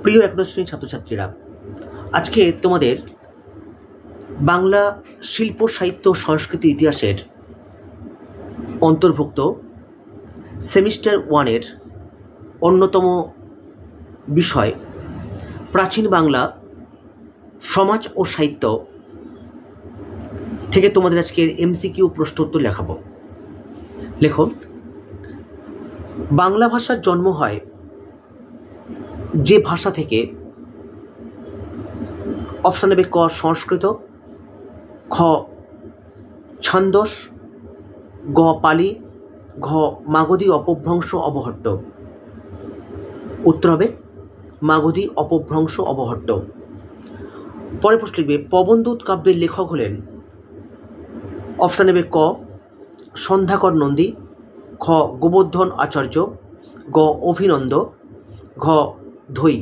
প্রিয় একাদশ শ্রেণীর ছাত্রছাত্রীরা, আজকে তোমাদের বাংলা শিল্প সাহিত্য সংস্কৃতি ইতিহাসের অন্তর্ভুক্ত সেমিস্টার 1-এর অন্যতম বিষয় প্রাচীন বাংলা সমাজ ও সাহিত্য থেকে তোমাদের আজকের এমসিকিউ প্রশ্নোত্তর লেখাবো। লেখো, বাংলা ভাষার জন্ম হয় যে ভাষা থেকে? অপশান নেবে ক সংস্কৃত, খ ছন্দস, গ পালি, ঘ মাগধী অপভ্রংশ অবহট্ট। উত্তর হবে মাগধী অপভ্রংশ অবহট্ট। পরে প্রশ্ন লিখবে, পবনদূত কাব্যের লেখক হলেন? অপশান নেবে ক সন্ধ্যাকর নন্দী, খ গোবর্ধন আচার্য, গ অভিনন্দ, ঘ ধৈ।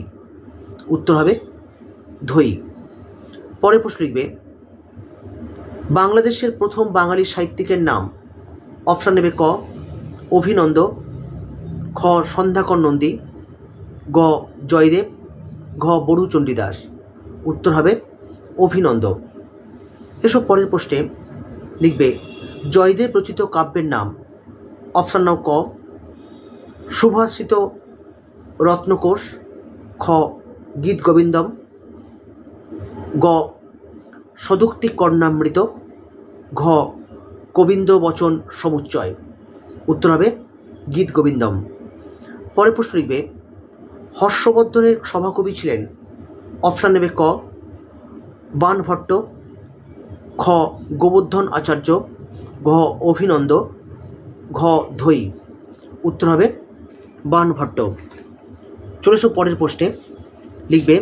উত্তর হবে ধৈ। পরে প্রশ্ন লিখবে, বাংলাদেশের প্রথম বাঙালি সাহিত্যিকের নাম? অপশান নেবে ক অভিনন্দ, খ সন্ধ্যাকর নন্দী, গ জয়দেব, ঘ বড়ু চণ্ডীদাস। উত্তর হবে অভিনন্দ। এসব পরের প্রশ্নে লিখবে, জয়দেব রচিত কাব্যের নাম? অপশান নাও ক সুভাষিত রত্নকোষ, খ গীত গোবিন্দম, গ সদুক্তি কর্ণামৃত, ঘ গোবিন্দ বচন সমুচ্চয়। উত্তর হবে গীত গোবিন্দম। পরের প্রশ্ন লিখবে, হর্ষবর্ধনের সভাকবি ছিলেন? অপশান নেবে ক বাণভট্ট, খ গোবর্ধন আচার্য, ঘ অভিনন্দ, ঘ ধৈ। উত্তর হবে বাণভট্ট। চলে এসো পরের প্রশ্নে লিখবে,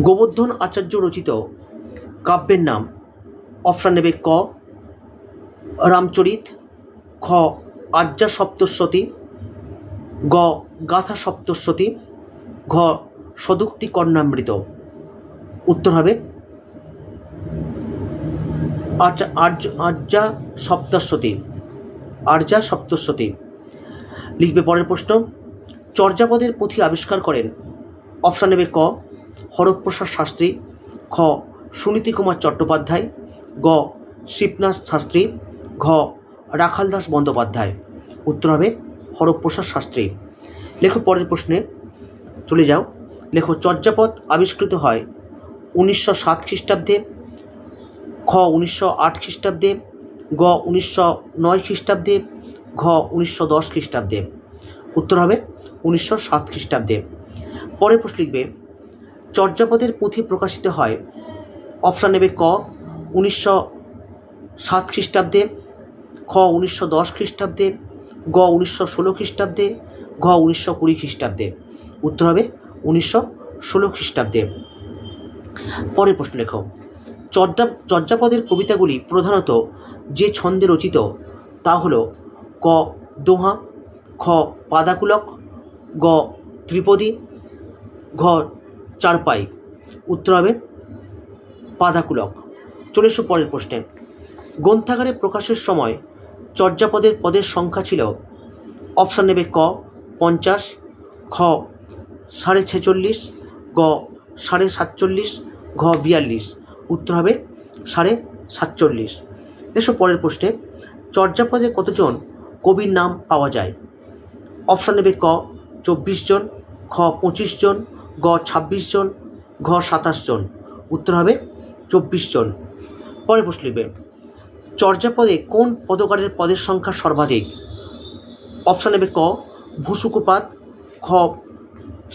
গোবর্ধন আচার্য রচিত কাব্যের নাম? অপশান নেবে ক রামচরিত, খ আর্যা সপ্তশতী, গ গাথা সপ্তশতী, ঘ সদুক্তি কর্ণামৃত। উত্তর হবে আর্যা সপ্তশতী। আর্যা সপ্তশতী। লিখবে পরের প্রশ্ন, চর্যাপদের পুঁথি আবিষ্কার করেন? অপশান নেবে ক হরপ্রসাদ শাস্ত্রী, খ সুনীতি কুমার চট্টোপাধ্যায়, গ শিবনাথ শাস্ত্রী, ঘ রাখালদাস বন্দ্যোপাধ্যায়। উত্তর হবে হরপ্রসাদ শাস্ত্রী। লেখো পরের প্রশ্নে চলে যাও। লেখো, চর্যাপদ আবিষ্কৃত হয় 1907 খ্রিস্টাব্দে, খ 1908 খ্রিস্টাব্দে, গ 1909 খ্রিস্টাব্দে, ঘ 1910 খ্রিস্টাব্দে। উত্তর হবে 1907 খ্রিস্টাব্দে। পরের প্রশ্ন লিখবে, চর্যাপদের পুঁথি প্রকাশিত হয়? অপশান নেবে ক 1907 খ্রিস্টাব্দে, খ 1910 খ্রিস্টাব্দে, গ 1916 খ্রিস্টাব্দে, ঘ 1920 খ্রিস্টাব্দে। উত্তর হবে 1916 খ্রিস্টাব্দে। পরের প্রশ্ন লেখো, চর্যাপদের কবিতাগুলি প্রধানত যে ছন্দে রচিত তা হল? ক দোহা, খ পাদাকুলক, গ ত্রিপদী, ঘ চারপাই। উত্তর হবে পাদাকুলক। চলে এসো পরের প্রশ্নে, গ্রন্থাগারে প্রকাশের সময় চর্যাপদের পদের সংখ্যা ছিল? অপশান নেবে ক 50, খ 46.5, গ 47.5, ঘ 42। উত্তর হবে 47.5। এসব পরের প্রশ্নে, চর্যাপদে কতজন কবির নাম পাওয়া যায়? অপশান নেবে ক 24 জন, খ 25 জন, গ 26 জন, ঘ 27 জন। উত্তর হবে 24 জন। পরের প্রশ্ন লিখবে, চর্যাপদে কোন পদকারের পদের সংখ্যা সর্বাধিক? অপশান নেবে ক ভূসুকুপাত, খ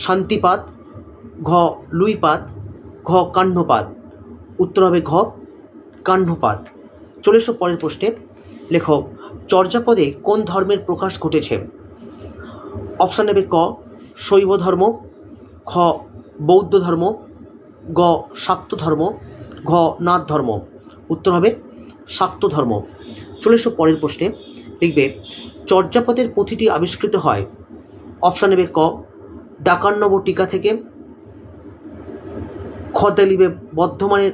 শান্তিপাত, ঘ লুইপাত, ঘ কাহ্নপাত। উত্তর হবে ঘ কাহ্নপাত। চলে এসো পরের প্রশ্নে। লেখো, চর্যাপদে কোন ধর্মের প্রকাশ ঘটেছে? অপশান নেবে ক শৈব ধর্ম, খ বৌদ্ধ ধর্ম, গ শাক্ত ধর্ম, ঘ নাথ ধর্ম। উত্তর হবে শাক্ত ধর্ম। চলে এসো পরের প্রশ্নে লিখবে, চর্যাপদের পুঁথিটি আবিষ্কৃত হয়? অপশান নেবে ক ডাকার্ণব টিকা থেকে, খ লিখবে বর্ধমানের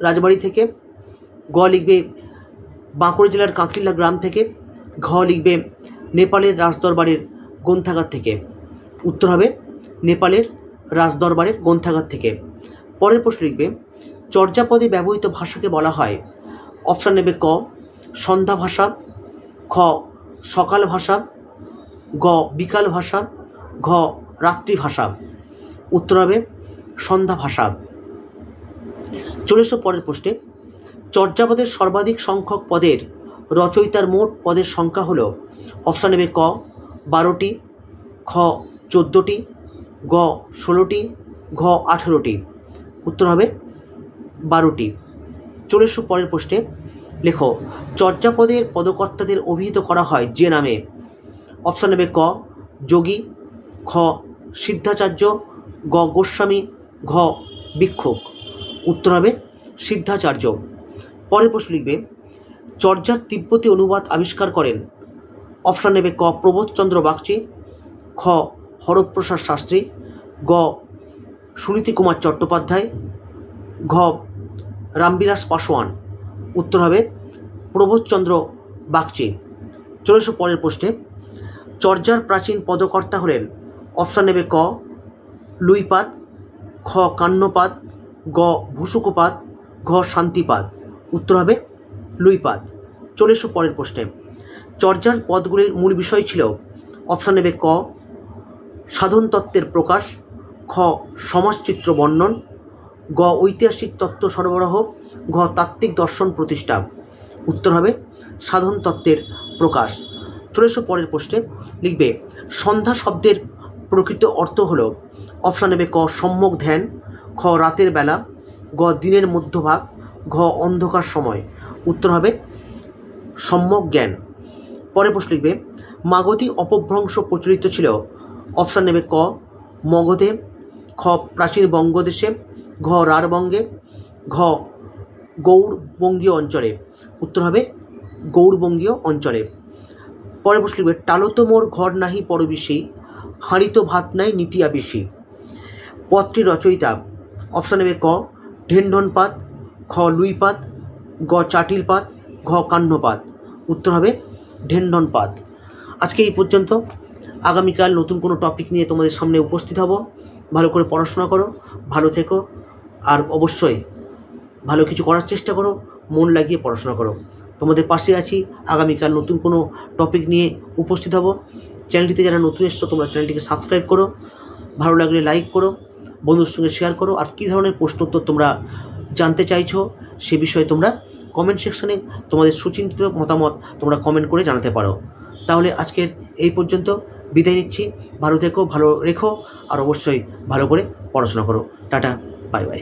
রাজবাড়ি থেকে, গ লিখবে বাঁকুড়া জেলার কাঁকিল্লা গ্রাম থেকে, ঘ লিখবে নেপালের রাজদরবারের গ্রন্থাগার থেকে। উত্তর হবে নেপালের রাজদরবারের গ্রন্থাগার থেকে। পরের প্রশ্ন লিখবে চর্যাপদে ব্যবহৃত ভাষাকে বলা হয়, অপশান নেবে ক সন্ধ্যা ভাষা, খ সকাল ভাষা, গ বিকাল ভাষা, ঘ রাত্রি ভাষা। উত্তর হবে সন্ধ্যা ভাষা। চলে এসো পরের প্রশ্নে। চর্যাপদের সর্বাধিক সংখ্যক পদের রচয়িতার মোট পদের সংখ্যা হল, অপশান নেবে ক 12টি, খ 14টি, গ 16টি, ঘ 18টি। উত্তর হবে 12টি। চলে এসো পরের প্রশ্নে। লেখো চর্যাপদের পদকর্তাদের অভিহিত করা হয় যে নামে, অপশান নেবে ক যোগী, খ সিদ্ধাচার্য, গ গোস্বামী, ঘ ভিক্ষুক। উত্তর হবে সিদ্ধাচার্য। পরের প্রশ্ন লিখবে চর্যার তিব্বতী অনুবাদ আবিষ্কার করেন, অপশান নেবে ক প্রবোধচন্দ্র বাগচি, খ হরপ্রসাদ শাস্ত্রী, গ সুনীতি কুমার চট্টোপাধ্যায়, ঘ রামবিলাস পাসোয়ান। উত্তর হবে প্রবোধচন্দ্র বাগচি। চলে এসো পরের প্রশ্নে। চর্যার প্রাচীন পদকর্তা হলেন, অপশান নেবে ক লুইপাদ, খ কান্যপাদ, গ ভূসুকপাদ, ঘ শান্তিপাদ। উত্তর হবে লুইপাদ। চলে এসো পরের প্রশ্নে। চর্যার পদগুলির মূল বিষয় ছিল, অপশান নেবে ক সাধন তত্ত্বের প্রকাশ, খ সমাজচিত্র বর্ণন, গ ঐতিহাসিক তত্ত্ব সরবরাহ, ঘ তাত্ত্বিক দর্শন প্রতিষ্ঠা। উত্তর হবে সাধন তত্ত্বের প্রকাশ। চলে এসো পরের প্রশ্নে। লিখবে সন্ধ্যা শব্দের প্রকৃত অর্থ হল, অপশান নেবে ক সম্যক ধ্যান, খ রাতের বেলা, গ দিনের মধ্যভাগ, ঘ অন্ধকার সময়। উত্তর হবে সম্যক জ্ঞান। পরের প্রশ্ন লিখবে মাগধী অপভ্রংশ প্রচলিত ছিল, অপশান নেবে ক মগধে, খ প্রাচীন বঙ্গদেশে, ঘ রাঢ়বঙ্গে, ঘ গৌড়বঙ্গীয় অঞ্চলে। উত্তর হবে গৌড়বঙ্গীয় অঞ্চলে। পরের প্রশ্ন লিখবে টালোতো মোর ঘর নাহি পরবেশী, হাঁড়িত ভাত নাই নীতিয়া বেশি। পদটির রচয়িতা, অপশান নেবে ক ঢেনঢনপাদ, খ লুইপাদ, গ চাটিলপাদ, ঘ কান্যপাদ। উত্তর হবে ঢেনঢনপাদ। আজকে এই পর্যন্ত। আগামীকাল নতুন কোনো টপিক নিয়ে তোমাদের সামনে উপস্থিত হব। ভালো করে পড়াশোনা করো, ভালো থেকো, আর অবশ্যই ভালো কিছু করার চেষ্টা করো, মন লাগিয়ে পড়াশোনা করো। তোমাদের পাশে আছি। আগামীকাল নতুন কোনো টপিক নিয়ে উপস্থিত হব। চ্যানেলটিতে যারা নতুন এসছো তোমরা চ্যানেলটিকে সাবস্ক্রাইব করো, ভালো লাগলে লাইক করো, বন্ধুদের সঙ্গে শেয়ার করো। আর কী ধরনের প্রশ্ন উত্তর তোমরা জানতে চাইছো সে বিষয়ে তোমরা কমেন্ট সেকশনে তোমাদের সুচিন্তিত মতামত তোমরা কমেন্ট করে জানাতে পারো। তাহলে আজকের এই পর্যন্ত, বিদায় নিচ্ছি। ভালো থেকো, ভালো রেখো, আর অবশ্যই ভালো করে পড়াশোনা করো। Tata, bye bye.